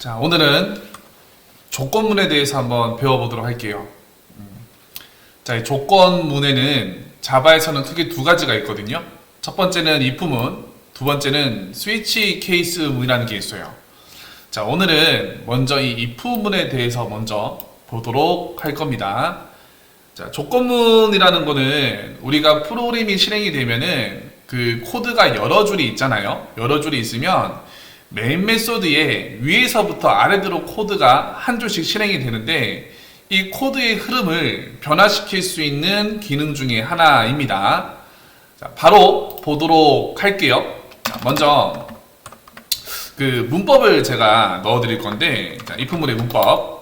자, 오늘은 조건문에 대해서 한번 배워보도록 할게요. 자, 이 조건문에는 자바에서는 크게 두 가지가 있거든요. 첫 번째는 if문, 두 번째는 스위치 케이스 문이라는 게 있어요. 자, 오늘은 먼저 이 if문에 대해서 먼저 보도록 할 겁니다. 자, 조건문이라는 거는 우리가 프로그램이 실행이 되면은 그 코드가 여러 줄이 있잖아요. 여러 줄이 있으면 메인 메소드에 위에서부터 아래로 코드가 한 줄씩 실행이 되는데 이 코드의 흐름을 변화시킬 수 있는 기능 중에 하나입니다. 자, 바로 보도록 할게요. 자, 먼저 그 문법을 제가 넣어 드릴 건데, 자, if문의 문법.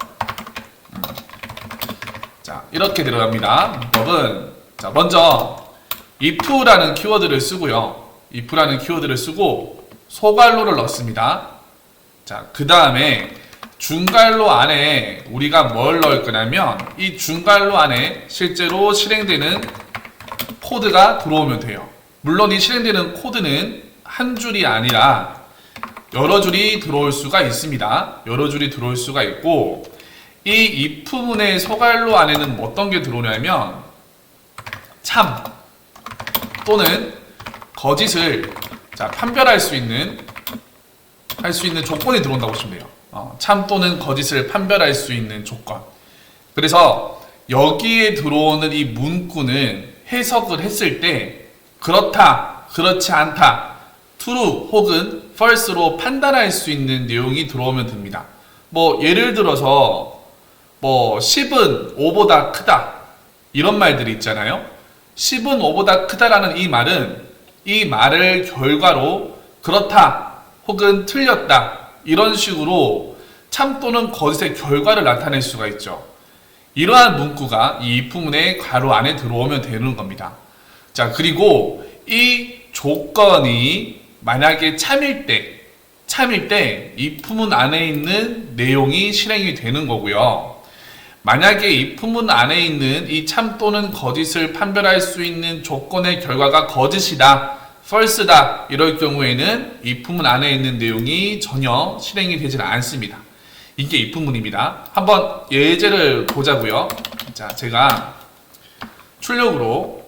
자, 이렇게 들어갑니다. 문법은, 자, 먼저 if라는 키워드를 쓰고요. if라는 키워드를 쓰고 소괄호를 넣습니다. 자, 그 다음에 중괄호 안에 우리가 뭘 넣을 거냐면 이 중괄호 안에 실제로 실행되는 코드가 들어오면 돼요. 물론 이 실행되는 코드는 한 줄이 아니라 여러 줄이 들어올 수가 있습니다. 여러 줄이 들어올 수가 있고, 이 if문의 소괄호 안에는 어떤 게 들어오냐면 참 또는 거짓을 판별할 수 있는 조건이 들어온다고 보시면 돼요. 참 또는 거짓을 판별할 수 있는 조건. 그래서 여기에 들어오는 이 문구는 해석을 했을 때 그렇다, 그렇지 않다, true 혹은 false로 판단할 수 있는 내용이 들어오면 됩니다. 뭐 예를 들어서 뭐 10은 5보다 크다 이런 말들이 있잖아요. 10은 5보다 크다라는 이 말을 결과로 그렇다 혹은 틀렸다 이런 식으로 참 또는 거짓의 결과를 나타낼 수가 있죠. 이러한 문구가 이 if문의 괄호 안에 들어오면 되는 겁니다. 자, 그리고 이 조건이 만약에 참일 때 if문 안에 있는 내용이 실행이 되는 거고요. 만약에 if문 안에 있는 이 참 또는 거짓을 판별할 수 있는 조건의 결과가 거짓이다, false다 이럴 경우에는 if문 안에 있는 내용이 전혀 실행이 되질 않습니다. 이게 if문입니다. 한번 예제를 보자고요. 자, 제가 출력으로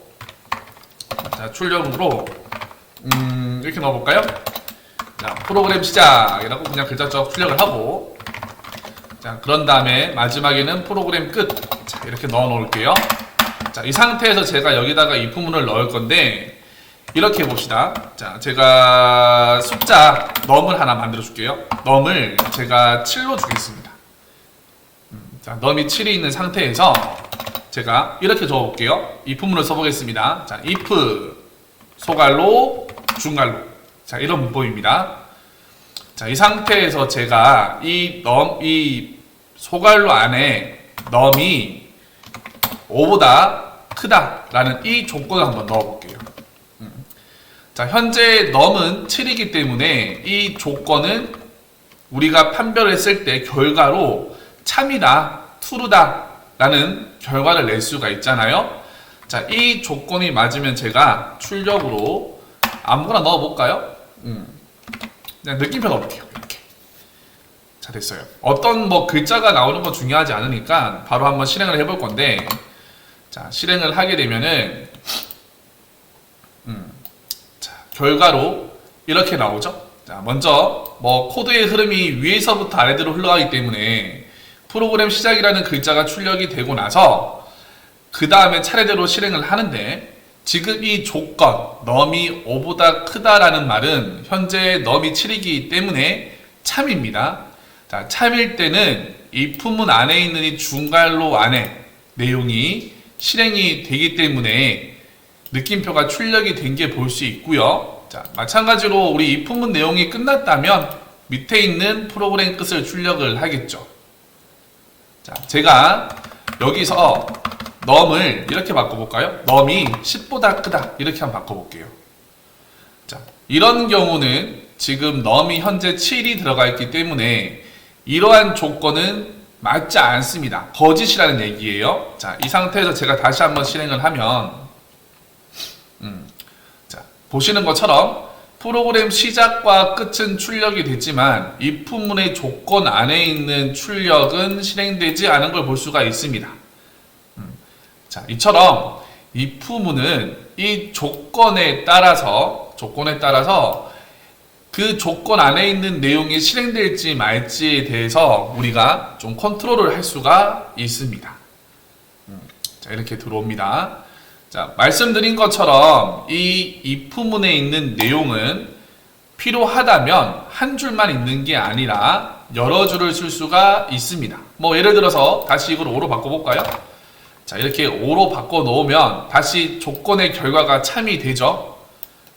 이렇게 넣어볼까요? 자, 프로그램 시작이라고 그냥 글자적 출력을 하고, 자, 그런 다음에 마지막에는 프로그램 끝. 자, 이렇게 넣어 놓을게요. 자, 이 상태에서 제가 여기다가 if문을 넣을 건데, 이렇게 해봅시다. 자, 제가 숫자 num을 하나 만들어 줄게요. num을 제가 7로 주겠습니다. 자, num이 7이 있는 상태에서 제가 이렇게 적어 볼게요. if문을 써보겠습니다. 자, if 소괄호 중괄호. 자, 이런 문법입니다. 자, 이 상태에서 제가 이 소괄호 안에 num이 5보다 크다라는 이 조건을 한번 넣어볼게요. 자, 현재 num은 7이기 때문에 이 조건은 우리가 판별했을 때 결과로 참이다, true다 라는 결과를 낼 수가 있잖아요. 자, 이 조건이 맞으면 제가 출력으로 아무거나 넣어볼까요? 그냥 느낌표 넣어볼게요. 이렇게. 자, 됐어요. 어떤 뭐 글자가 나오는 건 중요하지 않으니까 바로 한번 실행을 해볼 건데, 자, 실행을 하게 되면은 자, 결과로 이렇게 나오죠. 자, 먼저 뭐 코드의 흐름이 위에서부터 아래로 흘러가기 때문에 프로그램 시작이라는 글자가 출력이 되고 나서 그 다음에 차례대로 실행을 하는데, 지금 이 조건 num이 5보다 크다라는 말은 현재 num이 7이기 때문에 참입니다. 자, 참일 때는 if문 안에 있는 이 중괄호 안에 내용이 실행이 되기 때문에 느낌표가 출력이 된 게 볼 수 있고요. 자, 마찬가지로 우리 if문 내용이 끝났다면 밑에 있는 프로그램 끝을 출력을 하겠죠. 자, 제가 여기서 num을 이렇게 바꿔볼까요? num이 10보다 크다 이렇게 한번 바꿔볼게요. 자, 이런 경우는 지금 num이 현재 7이 들어가 있기 때문에 이러한 조건은 맞지 않습니다. 거짓이라는 얘기예요. 자, 이 상태에서 제가 다시 한번 실행을 하면 자, 보시는 것처럼 프로그램 시작과 끝은 출력이 됐지만 if문의 조건 안에 있는 출력은 실행되지 않은 걸 볼 수가 있습니다. 자, 이처럼 if문은 이 조건에 따라서 그 조건 안에 있는 내용이 실행될지 말지에 대해서 우리가 좀 컨트롤을 할 수가 있습니다. 자, 이렇게 들어옵니다. 자, 말씀드린 것처럼 이 if문에 있는 내용은 필요하다면 한 줄만 있는 게 아니라 여러 줄을 쓸 수가 있습니다. 뭐 예를 들어서 다시 이걸 5로 바꿔볼까요? 자, 이렇게 5로 바꿔 놓으면 다시 조건의 결과가 참이 되죠.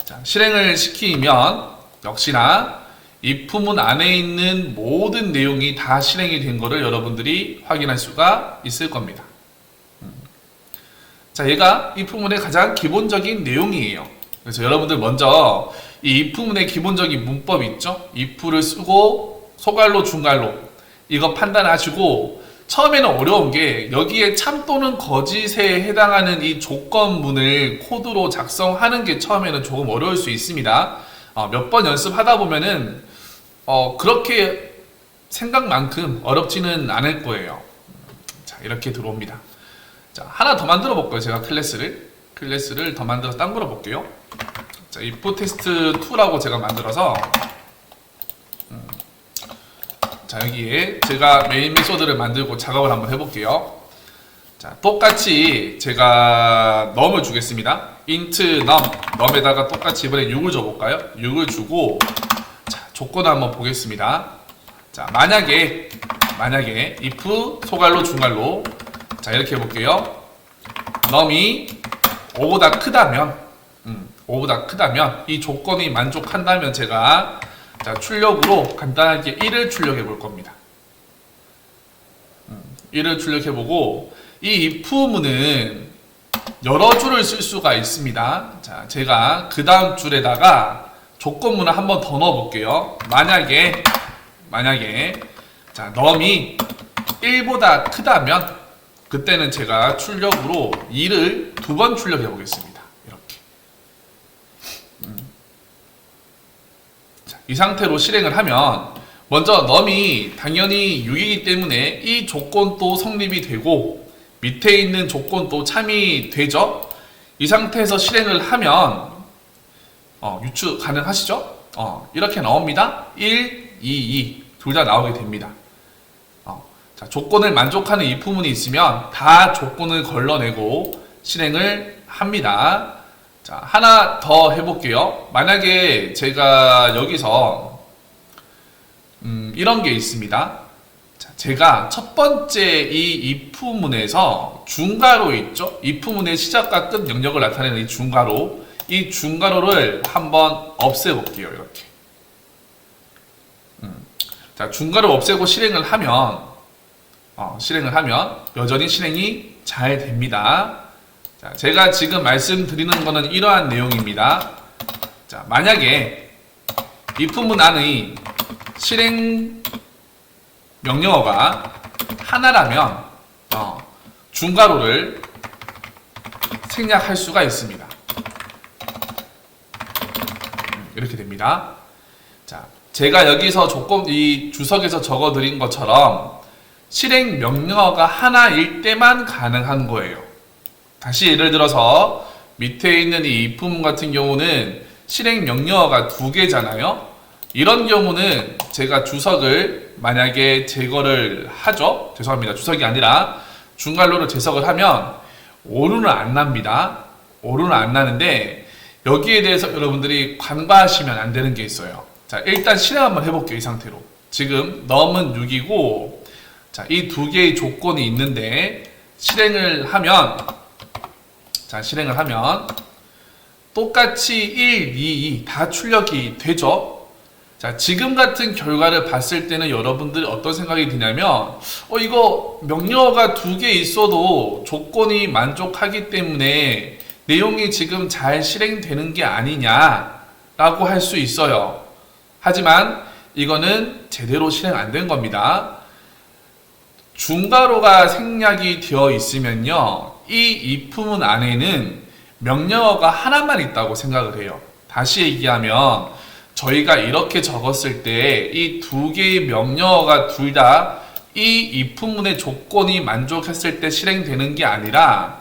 자, 실행을 시키면 역시나 if문 안에 있는 모든 내용이 다 실행이 된 것을 여러분들이 확인할 수가 있을 겁니다. 자, 얘가 if문의 가장 기본적인 내용이에요. 그래서 여러분들 먼저 이 if문의 기본적인 문법 있죠? if를 쓰고 소갈로 중갈로 이거 판단하시고, 처음에는 어려운 게 여기에 참 또는 거짓에 해당하는 이 조건문을 코드로 작성하는 게 처음에는 조금 어려울 수 있습니다. 몇 번 연습하다 보면은 그렇게 생각만큼 어렵지는 않을 거예요. 자, 이렇게 들어옵니다. 자, 하나 더 만들어 볼까요? 제가 클래스를 더 만들어서 딴 거로 볼게요. 자, if 테스트 2라고 제가 만들어서 자, 여기에 제가 메인 메소드를 만들고 작업을 한번 해볼게요. 자, 똑같이 제가 num을 주겠습니다. int num에다가 똑같이 이번에 6을 줘볼까요? 6을 주고, 자, 조건을 한번 보겠습니다. 자, 만약에 if 소갈로 중갈로, 자, 이렇게 해볼게요. num이 5보다 크다면 이 조건이 만족한다면 제가 자, 출력으로 간단하게 1을 출력해 볼 겁니다. 1을 출력해 보고, 이 if문은 여러 줄을 쓸 수가 있습니다. 자, 제가 그 다음 줄에다가 조건문을 한 번 더 넣어 볼게요. 만약에 자, num이 1보다 크다면 그때는 제가 출력으로 2를 2번 출력해 보겠습니다. 이렇게. 자, 이 상태로 실행을 하면 먼저 num이 당연히 6이기 때문에 이 조건도 성립이 되고 밑에 있는 조건도 참이 되죠. 이 상태에서 실행을 하면 유추 가능하시죠? 이렇게 나옵니다. 1, 2 둘 다 나오게 됩니다. 자, 조건을 만족하는 if문이 있으면 다 조건을 걸러내고 실행을 합니다. 자, 하나 더 해볼게요. 만약에 제가 여기서 이런 게 있습니다. 자, 제가 첫 번째 이 if문에서 중괄호 있죠? if문의 시작과 끝 영역을 나타내는 이 중괄호를 한번 없애볼게요. 이렇게. 자, 중괄호 없애고 실행을 하면 여전히 실행이 잘 됩니다. 자, 제가 지금 말씀드리는 거는 이러한 내용입니다. 자, 만약에 if문 안의 실행 명령어가 하나라면 중괄호를 생략할 수가 있습니다. 이렇게 됩니다. 자, 제가 여기서 이 주석에서 적어드린 것처럼 실행 명령어가 하나일 때만 가능한 거예요. 다시 예를 들어서 밑에 있는 이 if문 같은 경우는 실행 명령어가 2개잖아요. 이런 경우는 제가 주석을 만약에 제거를 하죠. 죄송합니다. 주석이 아니라 중괄호를 재석을 하면 오류는 안 납니다. 오류는 안 나는데 여기에 대해서 여러분들이 간과하시면 안 되는 게 있어요. 자, 일단 실행 한번 해볼게요. 이 상태로. 지금 num은 6이고, 자, 이 두 개의 조건이 있는데 실행을 하면 똑같이 1, 2 다 출력이 되죠. 자, 지금 같은 결과를 봤을 때는 여러분들이 어떤 생각이 드냐면 이거 명령어가 2개 있어도 조건이 만족하기 때문에 내용이 지금 잘 실행되는 게 아니냐라고 할 수 있어요. 하지만 이거는 제대로 실행 안 된 겁니다. 중괄호가 생략이 되어 있으면요, 이 if문 안에는 명령어가 하나만 있다고 생각을 해요. 다시 얘기하면 저희가 이렇게 적었을 때 이 두 개의 명령어가 둘 다 이 if문의 조건이 만족했을 때 실행되는 게 아니라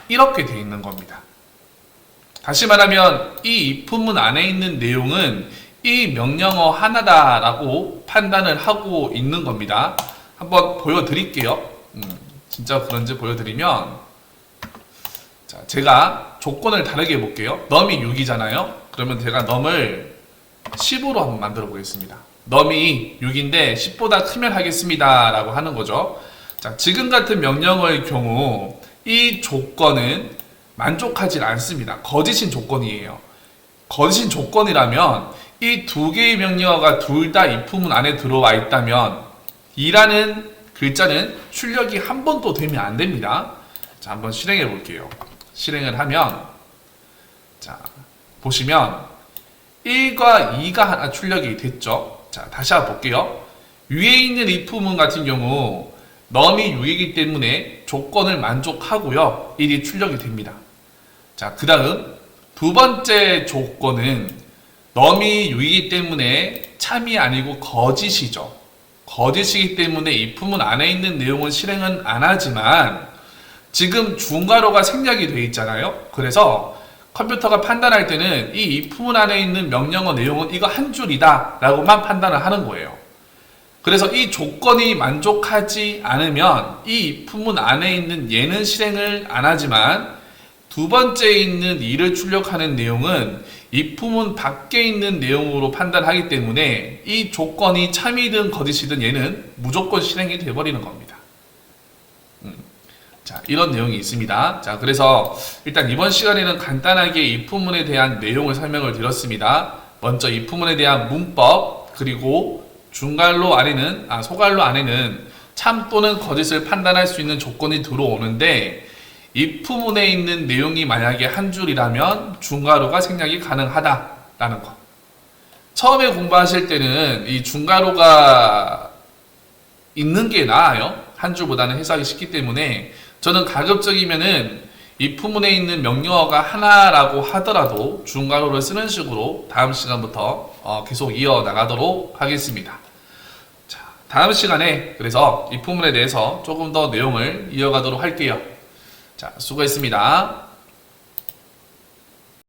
이렇게 돼 있는 겁니다. 다시 말하면 이 if문 안에 있는 내용은 이 명령어 하나다라고 판단을 하고 있는 겁니다. 한번 보여드릴게요. 진짜 그런지 보여드리면, 자, 제가 조건을 다르게 해볼게요. num이 6이잖아요. 그러면 제가 num을 10으로 한번 만들어 보겠습니다. num이 6인데 10보다 크면 하겠습니다 라고 하는 거죠. 자, 지금 같은 명령어의 경우 이 조건은 만족하지 않습니다. 거짓인 조건이에요. 거짓인 조건이라면 이 두 개의 명령어가 둘 다 if문 안에 들어와 있다면 이라는 글자는 출력이 한 번도 되면 안 됩니다. 자, 한번 실행해 볼게요. 실행을 하면, 자, 보시면 1과 2가 하나 출력이 됐죠. 자, 다시 한번 볼게요. 위에 있는 if문 같은 경우 num이 6이기 때문에 조건을 만족하고요. 1이 출력이 됩니다. 자, 그 다음 두 번째 조건은 num이 6이기 때문에 참이 아니고 거짓이죠. 거짓이기 때문에 if문 안에 있는 내용은 실행은 안 하지만 지금 중괄호가 생략이 되어 있잖아요. 그래서 컴퓨터가 판단할 때는 이 if문 안에 있는 명령어 내용은 이거 한 줄이다 라고만 판단을 하는 거예요. 그래서 이 조건이 만족하지 않으면 이 if문 안에 있는 얘는 실행을 안 하지만 두 번째에 있는 2를 출력하는 내용은 if문 밖에 있는 내용으로 판단하기 때문에 이 조건이 참이든 거짓이든 얘는 무조건 실행이 돼버리는 겁니다. 자, 이런 내용이 있습니다. 자, 그래서 일단 이번 시간에는 간단하게 if문에 대한 내용을 설명을 드렸습니다. 먼저 if문에 대한 문법, 그리고 중괄호 안에는, 소괄호 안에는 참 또는 거짓을 판단할 수 있는 조건이 들어오는데 if문에 있는 내용이 만약에 한 줄이라면 중괄호가 생략이 가능하다라는 것. 처음에 공부하실 때는 이 중괄호가 있는 게 나아요. 한 줄보다는 해석하기 쉽기 때문에 저는 가급적이면은 if문에 있는 명령어가 하나라고 하더라도 중괄호를 쓰는 식으로 다음 시간부터 계속 이어나가도록 하겠습니다. 자, 다음 시간에 그래서 if문에 대해서 조금 더 내용을 이어가도록 할게요. 자, 수고했습니다.